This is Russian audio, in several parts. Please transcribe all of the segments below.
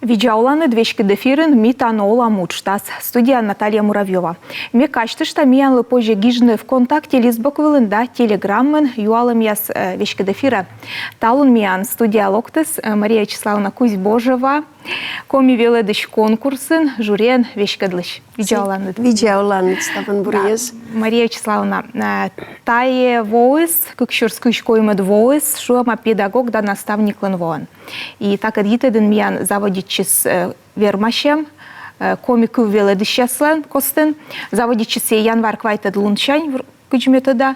Видеоланы двечки дефирен митанола мучтас. Студия Наталья Муравьева. Ме качтышта миянлы позже гижны ВКонтакте лизбоковылында телеграммын юалым яс вечки дефира. Талун миян студия локтыс Мария Вячеславовна Кузьбожева. Коми веледыш конкурсын журен вешкадлыш. Видеоланы. Видеоланы ставан бурез. Мария Вячеславовна, тае воис, кыкшурскый шкоймед воис, шуама педагог да наставник ланвоан. И так адгитеден миян заводичис вермашем, комику веледыш яслан костен, заводичис январ квайтед лунчань кычметода,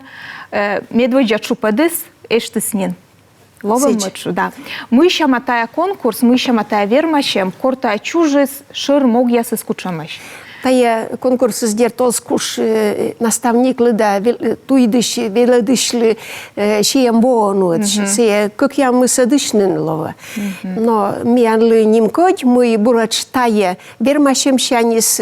медводжа чупадыс эштыснин. Ловим мочу, да. Мы еще матая конкурс, мы еще матая вермашем, корта чужес, шир мог я соскучамаш. Тая конкурс сдер толскуш наставник лыда туйдыш веледышлы шеем боонует, се как я мы садышнын лова. Но мианлы нимкоть мы бурач тая вермашем шанис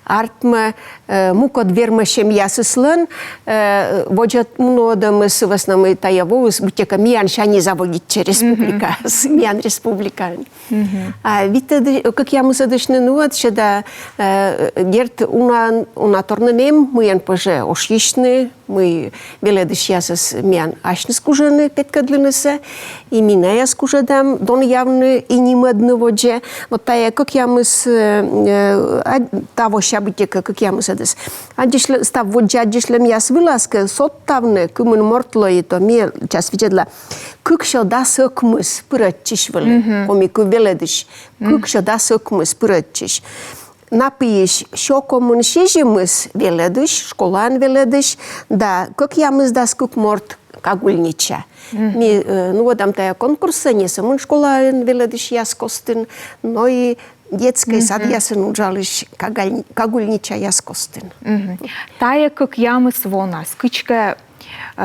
артма мукот вермашем ясыслын воджат много мы с основной тая воус бутека миан шани заводить республика, миан республика. А ведь как я мы садышнын вот шеда Герт una торненем мы поже ошишны мы веледыш ясас мян ашны скужаны петкадлынысы и меня скужадам дон явны и немадны водже вот тая как я мы с того щабытека как я мы садыс адишле став водже адишлем яс вылазка соттавны кымын мортлой то мне час видела как шо да сокмыс пырачишвал комику веледыш как шо да сокмыс пырачиш Напиеш щокомын шежемыс веледыш, школан веледыш, да, как я мыс да скук морт кагульнича. Ми, ну вот там тая конкурса не самын школан веледыш яс костын, но и детский сад ясын уджалыш кагульнича яс костын. Тая как я мыс вона, скычка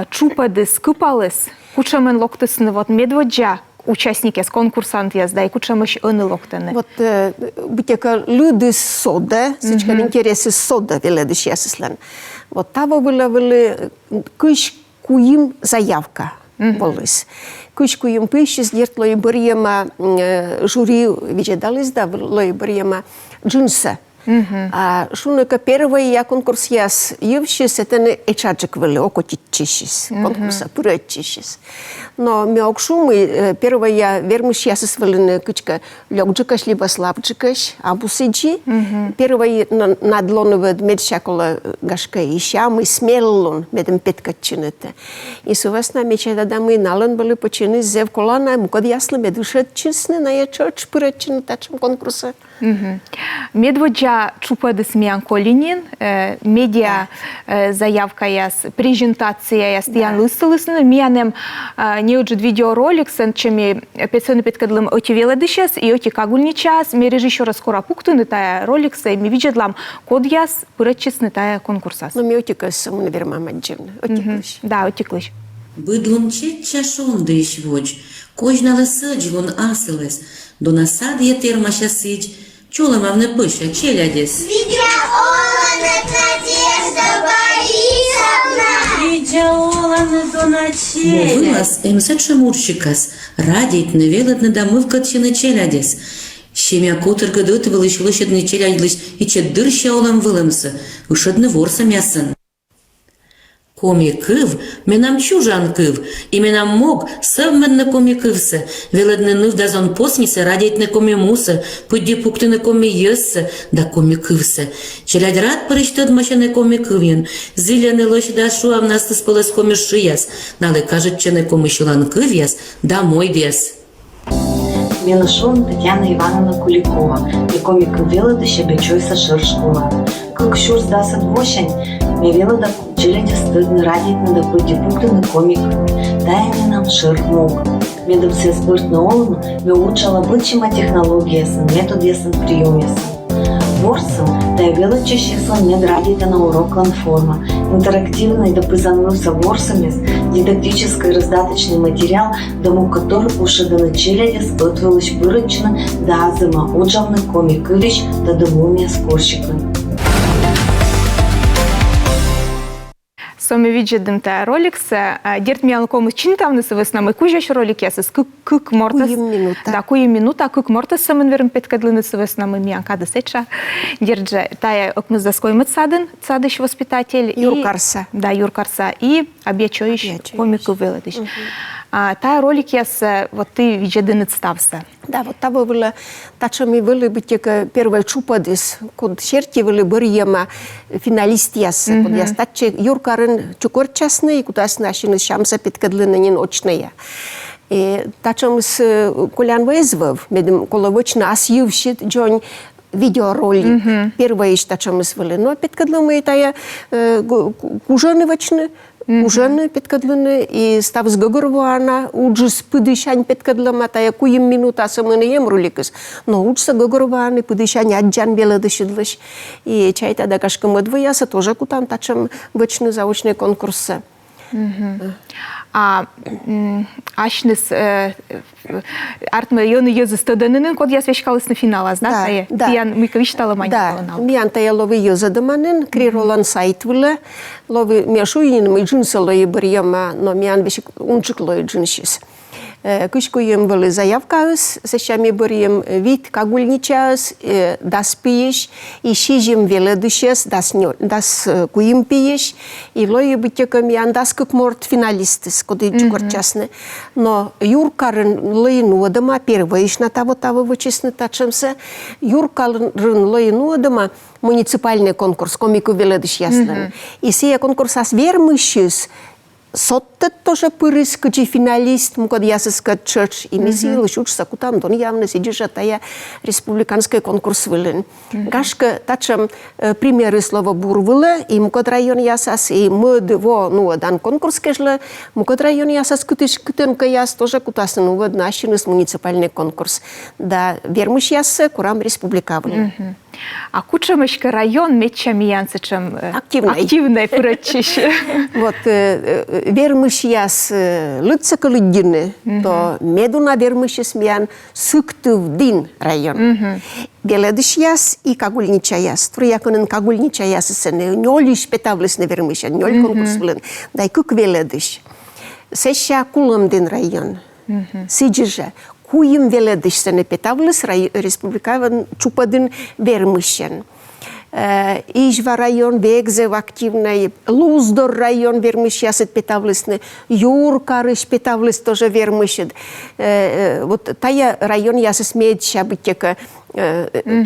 чупады скыпалыс, кучамен локтысны вот медводжа, участники с конкурсант я сдай, кучамыш аны локтаны. Вот бутека люди сода, сычка интересы сода веледыш ясыслан. Вот того были кыш куим заявка волыс. Кыш куим пыш сдерт лой барьема жюри виджедалыс да лой барьема джинса. А шуныка первый я конкурс яс ювшис это не эчаджик вели окотичишис конкурса пырачишис. Но мёкшу мы первый я вермуш ясис вели кычка лёгджикаш либо слабджикаш абусиджи. Первый надлоновед медшакола гашка ища мы смеллон медем петкачинете. И сувасна мечеда да мы налон были почины зев колана мукад яслы медушет чисны на я чорч пырачин тачем конкурса. Медводжа чупадыс миян колинин, медиа заявка яс, презентация яс тиян лысылысны, миянем неуджид видеоролик, сэн чеми пецены петкадлым оти веледышес и оти кагульничас, ми режиссера скоро пуктыны тая ролик сэ, ми виджедлам код яс пырачисны тая конкурсас. Ну ми отикас, мы наверное маджин, отиклыш. Да, отиклыш. Быдлун чет чашон дыш водж, кожналы сыджлун асылыс, до насад етер маша сыдж, чулым авны пыша, челядес. Видеоланы Надежда Борисовна! Видеоланы до челядес. Мовылас, эмсэдши мурщикас, радить навелыдны дамывкатчины челядес. Щемя кутыргы дытывал ищ лыщедны челядlыш и чет дырща олам вылымсы, ушедны ворсам ясын. Комикыв, менам чужанкыв, и менам мог совменно комикывсы, веледны ныв дазон поснисы, радетны комимусы, пуди пуктыны комиёсы, да комикывсы. Челядь рад порыштыд мащаны комикывьен, зыляны лощ да шуав настыс пылыс комишияс, налы кажет чены комишиланкывьяс, да мой дес. Менашон Татьяна Ивановна Куликова, и комика веледыща бечойса шыршкула. Как щур сдаса двощань, мне веледа челядя стыдно радить надо пойти пуктыны комик. Дай мне нам шыр мог. Медом все спырт на олну, мне учила бычима технология сын, метод ясын прием ясын. Ворсом, дай велечище сон мед радить на урок ланформа. Интерактивный да призанылся ворсами, дидактический раздаточный материал, дому который ушеданы челядя спытвалыш пырычны, да азыма уджавны комик ылищ, да домумия спорщикны. Соми виджедим те ролик се дирт миян комусь чинтавны сывыснамы кужаш ролик ясыз кык мортас. Куйым минута. Да, куйым минута, кык мортас самын верым петкадлыны сывыснамы миян кады сеча. Дирже тая окмыз заскоймыт садыш воспитатель. Юркарса. Да, Юркарса. И объячоиш комику вылетыш. Тая ролик ясы вот ты виджедын ставса. Да, вот того было, тачами были бы тека первая чупадис, код черти были бырьема финалист ясы, код я стаче Юркарын чукор частный, куда с нашими шамса петкадлына не ночная. И тачам с Колян вызвав, медем коловочно асьювщит Джон видеоролик. Первое иш тачам с были, но петкадлына тая кужанывачны. Ужаны петкадлыны и став с гогорвана уджис пыдышань петкадлама тая куим минута самыны ем руликас, но уджса гогорваны пыдышань аджан белы дышидлыш и чайта да кашкам двояса тоже кутан тачам вычны заочные конкурсы. Ашныс артмы йоны йозы стыдынын код яс вешкалыс на финала, знаешь? Да. Ян мы кавиштала мани Да, колонал. миян тая ловы йозадыманын, криролан сайт вылы, ловы мешуинин мы джинсалой барьема, но миян бешик унчиклой джинсис. Кышкуем были заявкаус, сещами барьем вид кагульничаус, дас пиеш, и шижем веледышес, дас куим пиеш, и лою битека миян дас как морт финалистес, коды чукорчасны. Но Юркарын лойну адама, первый иш на того вычесны тачемся, Юркарын лойну адама, муниципальный конкурс, комику веледыш ясны. И сия конкурс ас вермышес, Соттет тоже пырыс, качи финалист, мукад ясыска чърч, и миси лышуч сакутам, дон явно сидиша тая республиканский конкурс вылен. Гашка тачам примеры слова бурвыла, и мукад район ясас, и мыд во, ну, дан конкурс кежла, мукад район ясас кутыш кутенка яс, тоже кутасы, ну, вот нашинус муниципальный конкурс. Да, вермыш ясы, курам республика вылен. А кучамышка район метчами янцычем активный пырачиш. Вот вермыш яс лыцака лыддины, то медуна вермыш ясмиян сыктывдин район. Беледыш яс и кагульнича яс. Труяконын кагульнича яс сене нёлиш петавлысны вермыш, нёль конкурс вылын. Дай кук веледыш. Сеща кулымдин район. Сиджиже. Куим веледыш сене петавлыс республикаван чупадын вермышен. Ижва район вегзев активный, Луздор район вермыш ясет петавлысны, Юркарыш петавлыс тоже вермышет. Вот тая район ясет медча бытека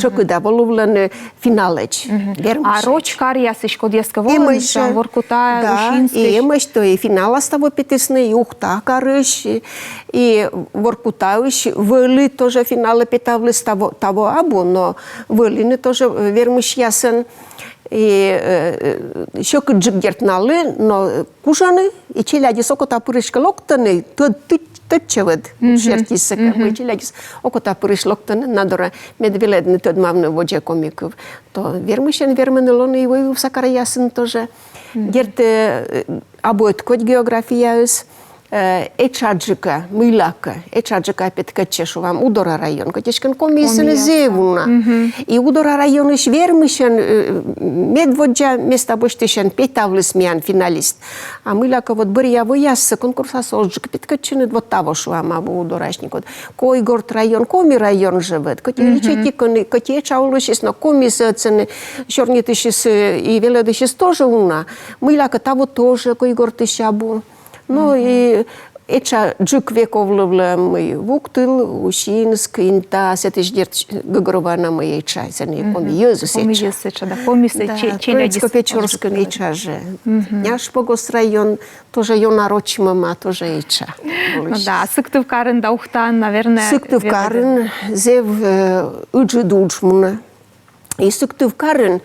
чокыда волувланы финалеч. А рочкар ясыш код яска волын, жан воркута, Лушинский. Да, и эмэш то и финала ставо петысны, и ухта карыш, и воркутауш, вылы тоже финала петавлыс того абу, но вылыны тоже вермыш ясен. И еще кыджик дертналы, но кужаны, и челяди сокота пырышка локтаны, тъчеват шертисъка. Челядис окота пырыш локтаны, надора медвеледны тъд мавны воджа комиков. То вермышен верменелоны и воев сакара ясен тоже. Дерте абоет код географияус. Ечаджика, милака, ечаджика петкачешу вам Удора район, котешкан комиссия зевуна. И Удора район иш вермышен медводжа места боштешен петавлыс миян финалист. А милака вот бырья воясса конкурса сожжик петкачены вот того шу вам абу Удорашникот. Кой город район, коми район живет, коти ечаулышис, но комиссия цены шорнитышис и веледышис тоже уна. Милака того тоже, кой город ищабу. Ну и эча джук вековлывла мы вуктыл, Ушинск, Инта, сетиш дерт гагорована мы эча, зане комиёзу сеча. Комиёзу сеча, да, комиёзу челядис. Копечорска эча же. Няш Погос район, тоже ёна рочмама, тоже эча. Да, Сыктывкарын да ухтан, наверное. Сыктывкарын, зев уджидуджмуна. И Сыктывкарын,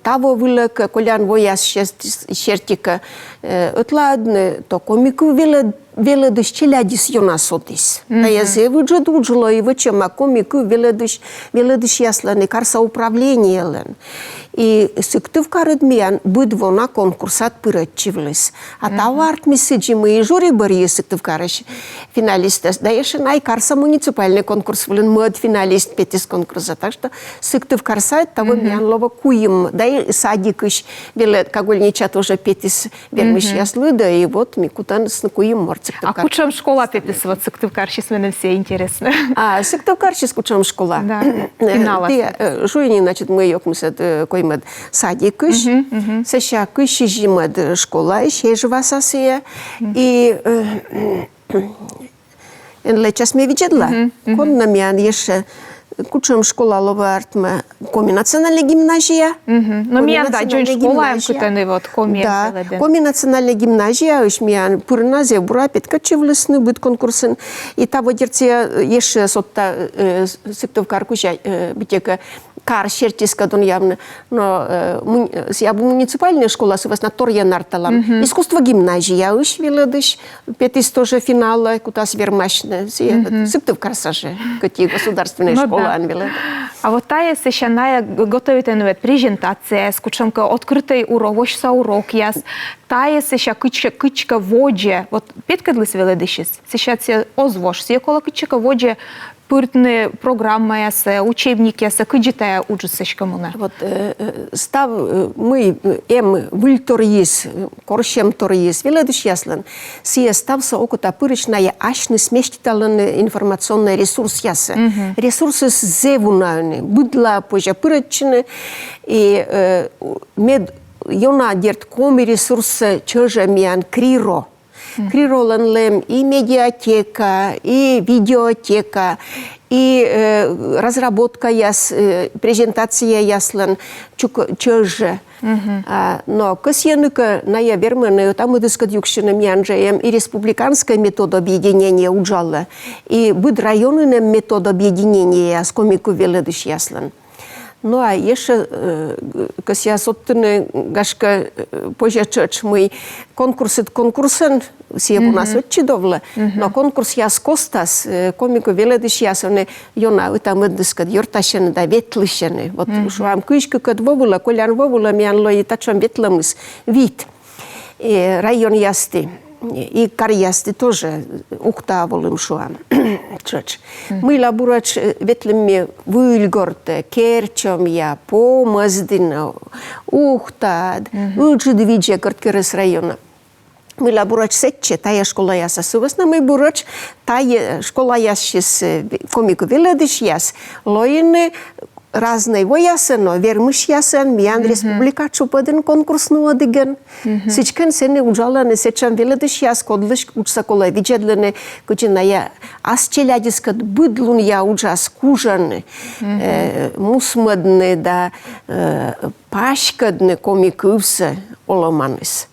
того вылок Колян вояс шертика отладны, то комику веледыш челядис юнасотис. Да я зевыджа дуджло и вычема комику веледыш ясланы карса управление лен. И Сыктывкар Эдмиян быдвона конкурсат пырытчивлес. А таварт месседжи мы жюри бори Сыктывкарыш финалистас. Да еще найкарса муниципальный конкурс влен мод финалист петис конкурса. Так что Сыктывкарса того миян лова куем. Да и садикыш велет кагульнича тоже петис вермыш яслы. Да и вот микутан с куем морд А Сыктывкар. кучам школа пеписывать Сыктывкар, сейчас мне все интересно. А Сыктывкар сейчас кучам школа. Да, финала. Жуйни, значит, мы ёкмысет коймед садикыш. Сеща кыш жимед школа, еще живасасия. И час мне видела. Конна мян еще кучам школа ловартма комбинациональная гимназия. Но меня да, джон школа, кутаны вот коми. Да, комбинациональная гимназия, уж меня пурназе бура петкачевлесны быт конкурсын. И та водерция еще сотта Сыктывкар куча битека кар шертиска дон явно. Но я бы муниципальная школа с вас на торья нарталам. Искусство гимназия уж веледыш петис тоже финала кутас вермашна. Сыктывкар саже, какие государственные школы. А вот та есть еще готовите новые презентации, с кучемка открытый урок, вошса урок яс. Та есть еще кычка воде. Вот петка для свеледышис. Сейчас все озвош. Все кола кычка воде пыртные программы яс, учебники яс, кыджитая учится коммуна. Вот став мы выльтор есть, коршем тор есть, веледыш яслан. Сие стався окута пырычная ашны сместителный информационный ресурс яса. Ресурсы зевунальны, быдла позже пырычны и мед Йона дерт коми ресурсы чёжа миян криро. Криролан лем и медиатека, и видеотека, и разработка яс, презентация яслан чёжа. Но косьянука на явермены там идыскат юкшина мянжаем и республиканская метода объединения уджала, и быд районная метода объединения с комику веледыш яслан. Ну а еще, как я соттыны гашка пожечач мы конкурсен все у нас отчидовла, но конкурс я скостас комику веледыш ясоне йона там идыскат йорташены да ветлышены. Вот шуам кышка кад вовула, колян вовула мянло и тачам ветламыс вид район ясты. И карьясты тоже ухтаволым шуам. Мы лабурач ветлеми выльгорте, керчом я, помаздина, ухтад, учудвиджа корткерес района. Мы лабурач сетче, тая школа яса сувасна, мы бурач тая школа ясшис комику веледыш яс, лоины разные воясено, вермыш ясен, миян республика чупаден конкурсну одиген. Сичкен сене уджалане сечам веледыш яс кодлыш учсакола виджедлене, кучиная асчелядискат быдлун я уджас кужаны, мусмадны да пашкадны комикывсы оломаныс.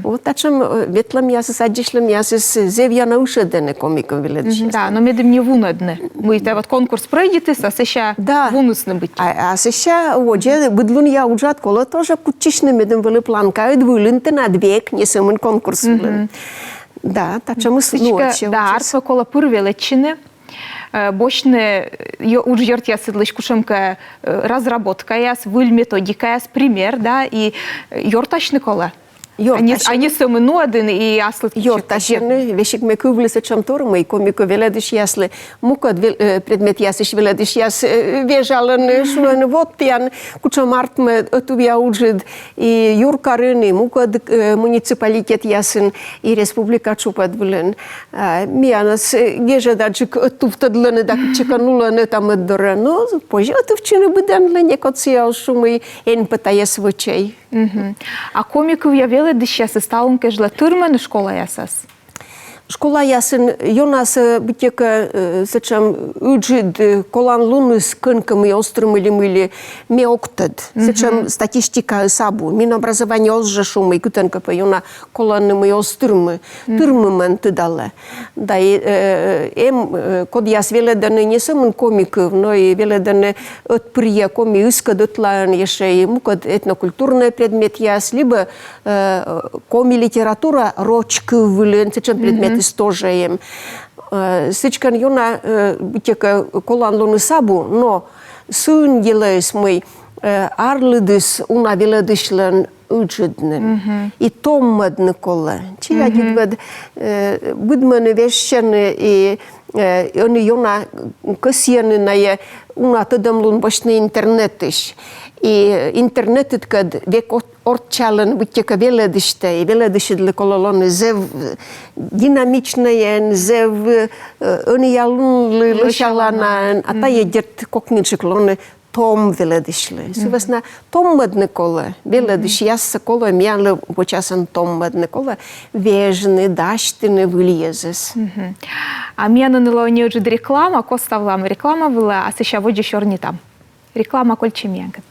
Вот тачем ветлам ясы садишлам ясы зевьяна ушедене комиком веледыш. Да, но медем не вунадне. Мы это вот конкурс пройдете, а сеща вунусны быть. А сеща воде быдлун я уджат кола тоже кучишны медем вели планкают вылынты на двек, не самын конкурс. Да, тачем сноче. Да, арфа кола пырвелечины. Бочны уж йорт я сыдлыш кушемка разработка яс, выль методика яс, пример, да, и йорташны кола. Они самы один и аслы. Йорташны, вещик мы кувлисы чем турмы, комику веледыш ясли, мукад предмет ясыш веледыш яс, вежалын, шуэн, вот пьян, кучам артме, отувя уджид, и юркарыны, мукад муниципалитет ясын, и республика чупад влен. Мианас, гежедаджик, отувтадлыны, да чеканулыны там отдора, но позже отувчины быданлы, некоция шумы, энпата яс вычай. А комиков я веледыш яс, сталым кежла тырманы школа ясас? Школа ясен Йонас битека сечам уджид колан лунус кынкам и острым или мыли меоктад. Сечам статистика сабу. Минобразование озже шумы кутенка по Йона коланным и острым тырмымен тыдале. Да и код яс веледаны не самын комиков, но и веледаны отприя коми искад отлаен еще и мукад этнокультурный предмет яс, либо коми литература рочка вылен, сечам предмет истожаем. Сычкан юна битека колан луны сабу, но сын делаем мы arlidis una viledislen uđudnen. I tommadne kolle. Čija gidvad budmane vešćane i oni ona kasijane je una tădămlun boșne internetiš. I internetit kad vek orčalen vitjeka veledište i veledišidle kololone zev dinamične zev oni jalun lășalana a ta je gert kokničiklone tom veledišle. Suvesna tommadne kole velediš jassa kole mianle počasan tommadne kole vežne daštine viliezes. А меня наняло не уже реклама, коставлам реклама была, а сейчас вот еще не там. Реклама кольчемянка.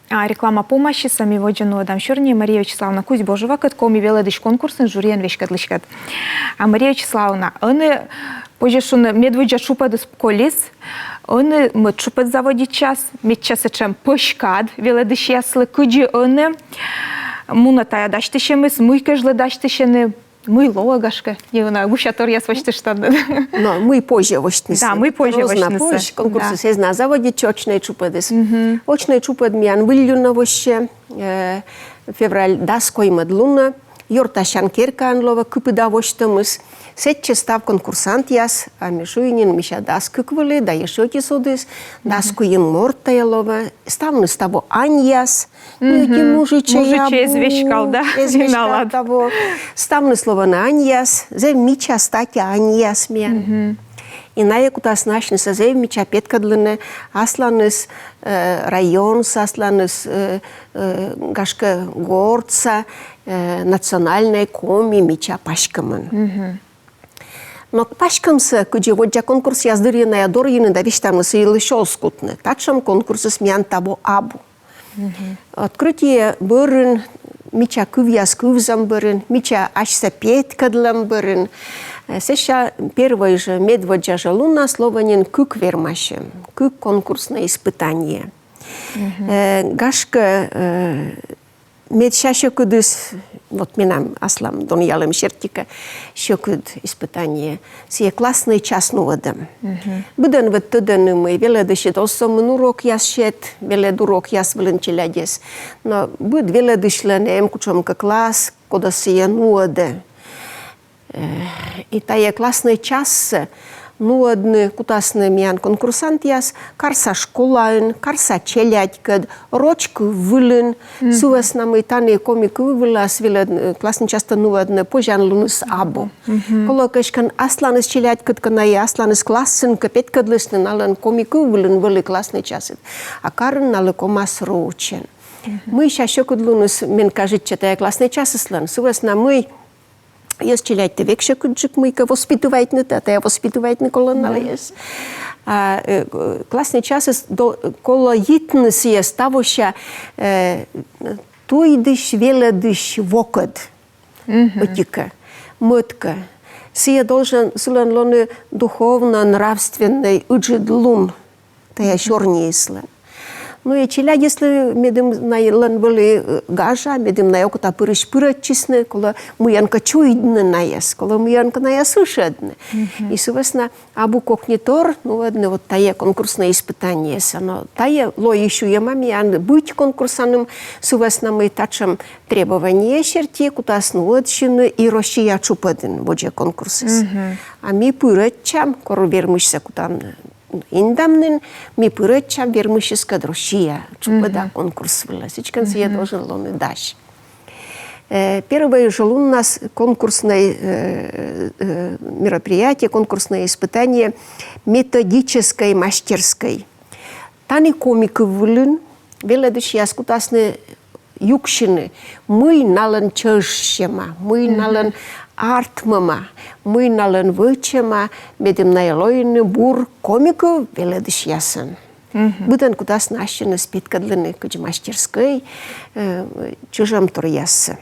Реклама помощи сами воджену адам шурни Мария Вячеславовна Кузь Божева, коми веледиш конкурсын жюриен вешкатлышкат. А Мария Вячеславовна, они позже медведя шупад колис, они мы шупад заводить час, мед час чем пошкад веледиш ясли, куди они муната даштишемис, муйкажле даштишены. Мы логашка, не знаю, гущатор я свочты штаны. No, мы позже воштнисы. Да, мы позже воштнисы. Конкурсы сезна заводить очные чупадис. Очные чупад миян выльюна воще, февраль даской мадлуна, Йорташан керканлова купыда воштамыс. Сетче став конкурсант яс, а мишуинин миша даску квали, да ешоки судис, даску ин мортаялова, ставны ставо аньяс, Мужиче извещал, да? Извещал того. Ставны слово на аньяс, зев мича стати аньяс мен. И на якутас нашниса зев мича петкадлыны, асланыс районс, асланыс гашка горца, национальной коми мича пашкамын. Но пашкамсы, куджи воджа конкурс яздыры на ядор йыны да виштамысы йылы шол скутны. Татшам конкурсы смян табо абу. Открытие бырын, мича кывьяс кывзам бырын, мича ашса петкадлам бырын. Сеша первый же медводжа жалуна слованин кык вермашем, кык конкурсное испытание. Гашка медща шокудыс, вот минам аслам дон ялым шертика, шокуд испытание. Сие классный час нуадам. Буден вот тыданы мы веледышит осом урок ясшет, велед урок яс вленчелядес. Но буд веледышленем кучомка класс, кода сие нуаде. И тая классный час нуадны кутасны миян конкурсант яс, карса школаын, карса челядькад, рочку вылын, сувесна мы таны комик вылас вилед классный часто нуадны пожан луныс абу. Колокашкан асланыс челядькад канай асланыс классын капеткадлысны налын комик вылын вылы классный часыд. А карын налы комас роучен. Мы шашокуд луныс мен кажет чатая классный часыслан, сувесна мы Jest челядьте векше куджик мыйка воспитывайтны, тата я воспитывайтны колоннал есть. Классный час коло йитныс есть тавоща туйдыш веледыш вокод. Отика, мытка. Сия должен сулан лоны духовно-нравственный уджидлун. Та я шорнейслен. Ну и челя, если медим на илан были гажа, медим на окута пырыш пырачисны, кола муянка чуйдны наяс, кола муянка наяс ушедны. И сувесна абу кокнитор, ну одно вот тае конкурсное испытание, но тае ло еще ямами, а быть конкурсаным сувесна мы тачем требования черти, кута снуотщины и рощия чупадын, бодже конкурсис. А ми пырачам, кору вермышся кутам индамнын ми пырычам вермышеска друшия, чупада конкурс была. Сейчас я должен лоны дать. Первое же у нас конкурсное мероприятие, конкурсное испытание методической мастерской. Тани комики вылын, веледыш яскутасны юкшины, мы налан чешшема, мы налан артмама, мы налан вычема, медим найлойны бур комику веледыш ясын. Буден кудас нащины спиткадлыны куджи мастерской, чужам тур ясы.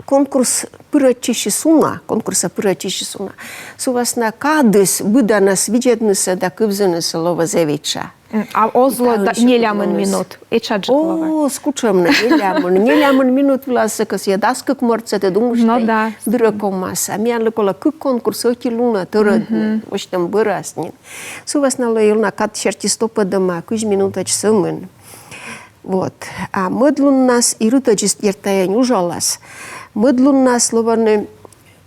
Конкурс пырачиши суна, конкурса пырачиши суна. Сувасна кадыс буданас видетныса да кывзыныса лова зевича. А озло не лямын Италия минут. Ечаджиклова. О, скучам не лямын минут власă că se dască cu morțete dumștai. No da. Drăco masa. Mi-a lăcola cât concurs ochi lună, tără, oștem bărasnin. Suvas na lăi luna cat șerti stopă de ma, câși minută ce sămân. Вот. А мădlun нас и рыта ертая не ужалас. Мădlun нас словарне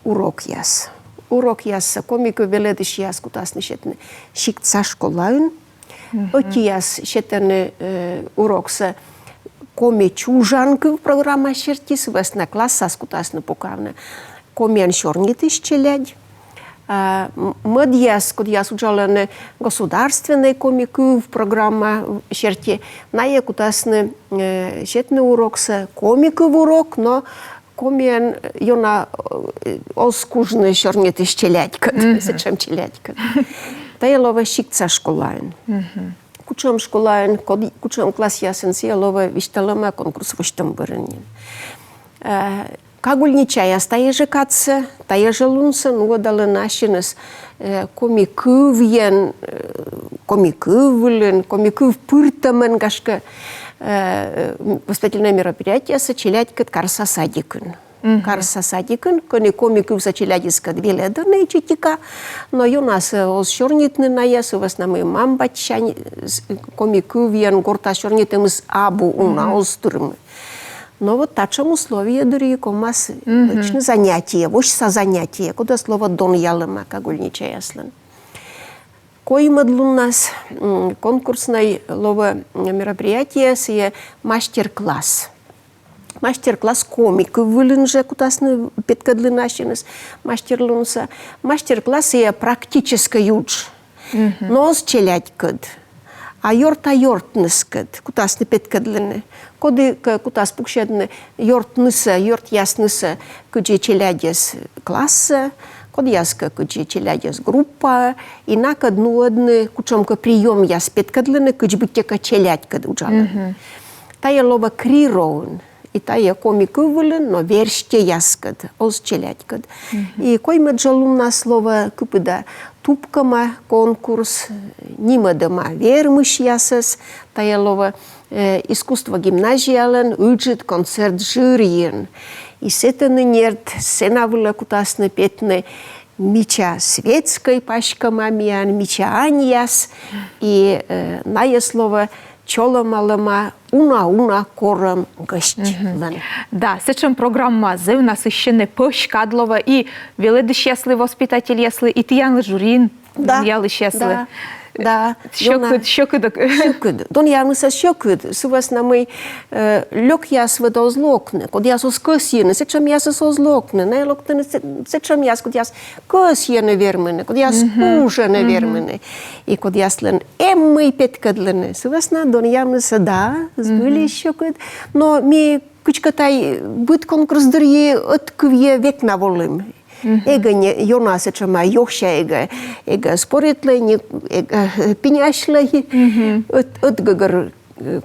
урок яс. Урок яс комику веледиш яс кутасны шетне. Шикца школаын. Оти яс шетне урокса коми чужанкы программа шертис весна класса скутасны покавна. Комен шорнитыш челядь. Мăd код яс учалане государственной комику программа шерти. Нае кутасны шетны урокса комику урок, но комен йона оскужны шорнитыш челядька. Сечем челядька. Тая лова шикца школаин. Кучам школаин, кучам класс ясен сия лова вишталама конкурс воштам бărănin. Кагульничая стаеже катса, таеже лунса, ну дала нашинес комикывен, комикывлен, комикыв пыртамен гашка воспитательное мероприятие сочелять кат карса садикын. Карса садикын, кони комикыв сочелядис кат веледаны читика, но ю нас озшорнитны наяс, у вас намы мамбачань комикывен горта шорнитымыз абу уна озтурмы. Но вот такшем условии дыры комас точно занятие, вось со занятие, куда слово дон ялыма, кагульничая яслын. Кой мădlun нас конкурсное лово мероприятие сие мастер-класс. Мастер-класс комик вылынже кутасны петкадлынашинес мастер-лунса. Мастер-класс сие практически юдж. Но с челядькад. А йорт-йортныскад, кутасны петкадлыны. Коды кутас пукшедны йортныса, йорт ясныса, куджи челядес класса, код яска куджи челядес группа, и накад нуадны кучомка прием яс петкадлыны, куджи бутека челядькад уджалы. Тая лова крироун, и тая комикывылын, но верште яскад, оз челядькад. И кой маджалуна слова купыда тупкама конкурс, нимадама вермыш ясас, тая лова искусство гимназиален, уджит концерт жюриен. И сетаны нерд сенавыла кутасны петны мича светской пашка мамиян, мича аньяс, и ная слово чоломалама уна кором гостьлен. Да, сечем программа зив насыщенный пошкадлова и веледы счастливы воспитатель ясли, и тиян журин яли счастливы. Да. Щокыдык. Дон ярмыса щокыд. Сувас намый лёк яс вада озлокны. Код яс оскосьены. Сечем яс озлокны. Не локтыны сечем яс код яс косьены вермыны. Код яс ужены вермыны. И код яслен эммый петкадлыны. Сувас на дон ярмыса да, сбыли щокыд. Но ми кычкатай быт конкурс дырье отквье век на волым. Эга не Йонаса чама йохша эга споритле эга пиняшле от гагар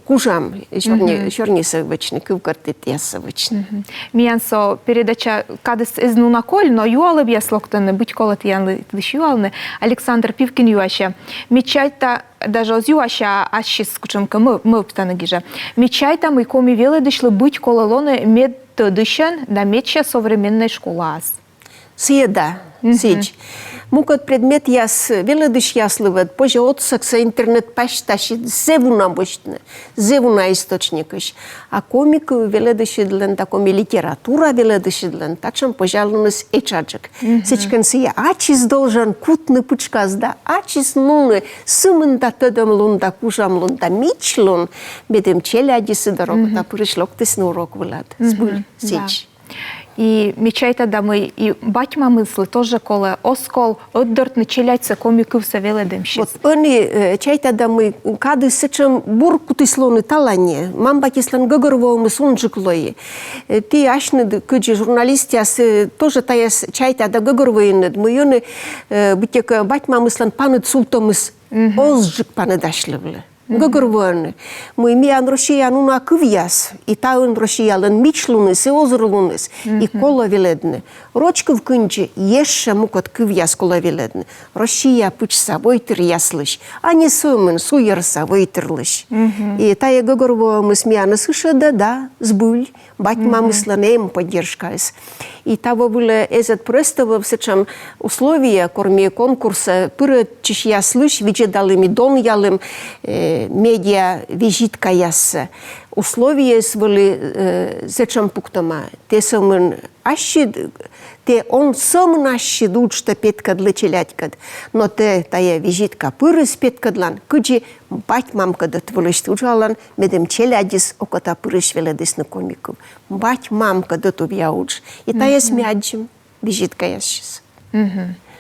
кужам чорниса вычны кывкарты тяса вычны. Миянсо передача кадыс изну на коль, но юалы бьяслоктаны быть колот янлы дыш юалны. Александр Пивкин юаша. Мечайта даже оз юаша ашис кучамка мы птаны гижа. Мечайта мы коми велы дышлы быть кололоны методышен да меча современной школас. Съеда, сеч. Мукът предмет яс веледыш яслыват, позже отсакса интернет пашташи зевуна бочтне, зевуна источникыш. А комик веледыши длен такоми литература веледыши длен, такшам пожалуныс эчаджик. Сечкен сия ачис должен кутны пучказ да, ачис нуны сымында тыдым лунда кужам лунда мичлун, бедем челядисы дорога, пырышлоктысны урок вылад. Сбыль, сеч. И мечайта да мы и батьма мысли тоже коле оскол отдортны челяться комиков савеледем щит. Вот они чайта да мы кады сечем бурку тислоны талане, мамба кислан гагорвом сунжиклои. Ти ашны кыджи журналистяс тоже таяс чайта да гагорвоинед. Мы ёны битека батьма мыслан паны цултомыс озжик паны дашлевле. гăgărvăn. Măi mi în Roșia nu na câvias, i ta în Roșia în mici lunes, ozăr lunes, i colo viledne. Roci câv cânce, ieșa mucot câvias colo viledne. Roșia puci sa voitr jaslăși, ani sămân, suier sa voitrlăși. I ta e găgărvă măsmiană sâșă da, zbuli, bать мамы слонеем поддержкаясь. И того было этот просто в всечем условия, кроме конкурса, пыры чиш я слыш, виджедалым и дон ялым медиа визиткаясь. Условия были зачем пуктома. Те самын ащи, те он сам наши дуд, что петкадлы челядькад. Но те тая визитка пыры спеткадлан, кыджи бать мамка да тволышт уджалан, медем челядис окота пырыш веледис на комиков. Бать мамка да тубья удж. И тая смяджим визитка ящис.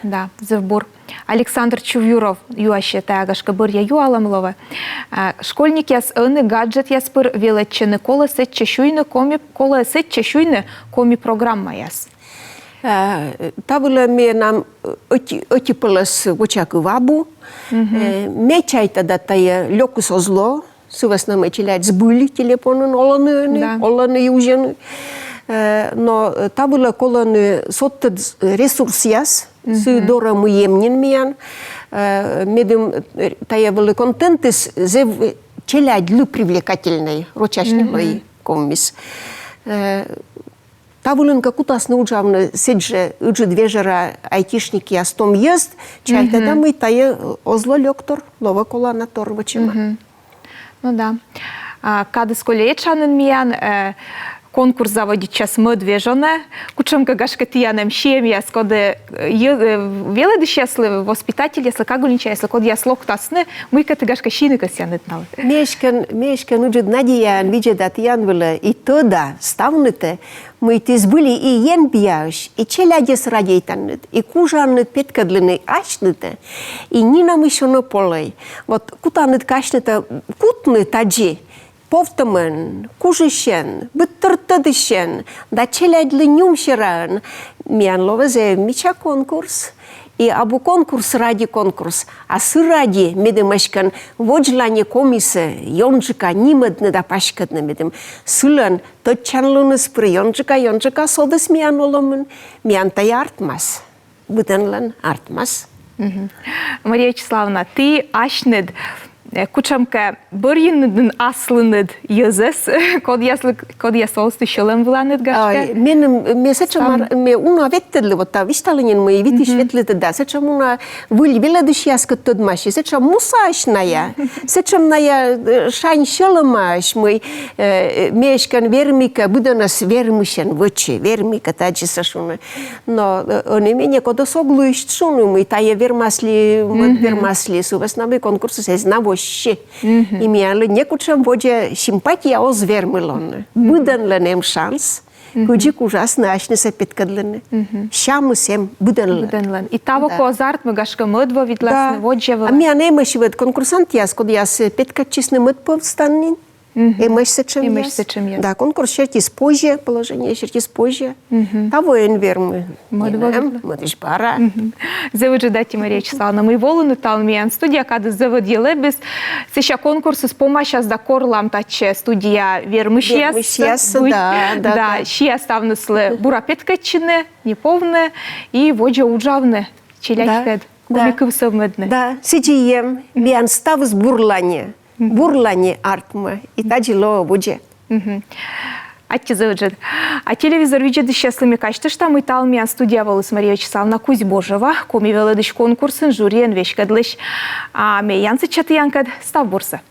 Да, завбор. Александр Чувюров, юаще тагашка бырья юаламлова. Школьник яс ыны гаджет яспыр велетчені колы сет чешуйны коми программа яс. Тавыла ме нам öti пылыс вочак вабу. Ме чайта да тая лёкус озло. Сывасна ме челять сбыли телефонын оланы южены. Но тавыла коланы соттыд ресурс яс. Сы дора мыемнин миян. Медым тая вылы контентыс зев челять лю привлекательный. Рочашный лой коммис. Тавылынка кутасны уджавны седже ыджы двежера айтишники астом ест, чайта да мы тая озло лёктор, лова колана торвачима. Ну да. Кады сколечанын миян конкурс заводить час двежоне, кучемка гашка тияnem шием яс, коды веледыш яслы воспитатель яслы кагулинча яслы, коды яслок тасны, мыйка ты гашка шиныка сянет нал. Мешкан уджид надиян виджеда тиян вылы, и тода ставныты, мы тез были и ен бияш, и челядес радейтанныт, и кужанныт петкадлыны ашныты, и нина мышоно полой. Вот кутаныт кашныта кутны таджи, Повтамын, кужышен, быттыртыдышен, да челядли нюмшеран. Миян ловезе мича конкурс. И абу конкурс ради конкурс. А сы ради медымашкан воджлане комисы йонжика нимадны да пашкадны медым. Сылан тотчанлыны спры йонжика содыс миян оламын. Миян тай артмас. Быданлан артмас. Мария Вячеславовна, ты ашнед кучамка бұрйынын аслыныд езес, код ясолсты шылым выланыд гашка? Мен сечам уна веттедли, вот та вишталынен мы витиш ветлиты да, сечам уна выль веледыш яскат тодмаши, сечам мусашная, сечам ная шань шылымаш, мы мешкан вермика, будонас вермышен вычи, вермика таджи сашуна. Но они меня кода соглуишь шуну, мы тая вермасли, суваснавы конкурсы сезнавош. И миялы некучам воде симпатия озвермылон. Будан ленем шанс, куджик ужасно ашнеса петкадлыны. Шаму сем будан лен. И того азарт мы гашка мыдво видласны воджевы. А мия немаш вед конкурсант яс, код яс петкачисны мыд повстаннин. Имаш сечем яс. Да, конкурс чертис позже, положение чертис позже. Того энвермы. Мыдыш бара. Заводжи дати Мария Вячеславовна, мы волыны талмиян студия, когда заводили без сеща конкурсы с помощью да корлам таче студия вермышьяс. Да, щия ставныслы бура петкачины, неповны и воджа уджавны. Челячкед, кумиков совмедны. Да, сидием, миян ставыс бурлане. Бурлани артма и таджило будже. Атти заводжет. А телевизор виджеды счастливыми качты, что мы талмиян студия волос Мария Вячеславовна Кузьбожева, коми веледыш конкурсын, жюриен вешкадлыш. А меянцы чатыянкад став бурса.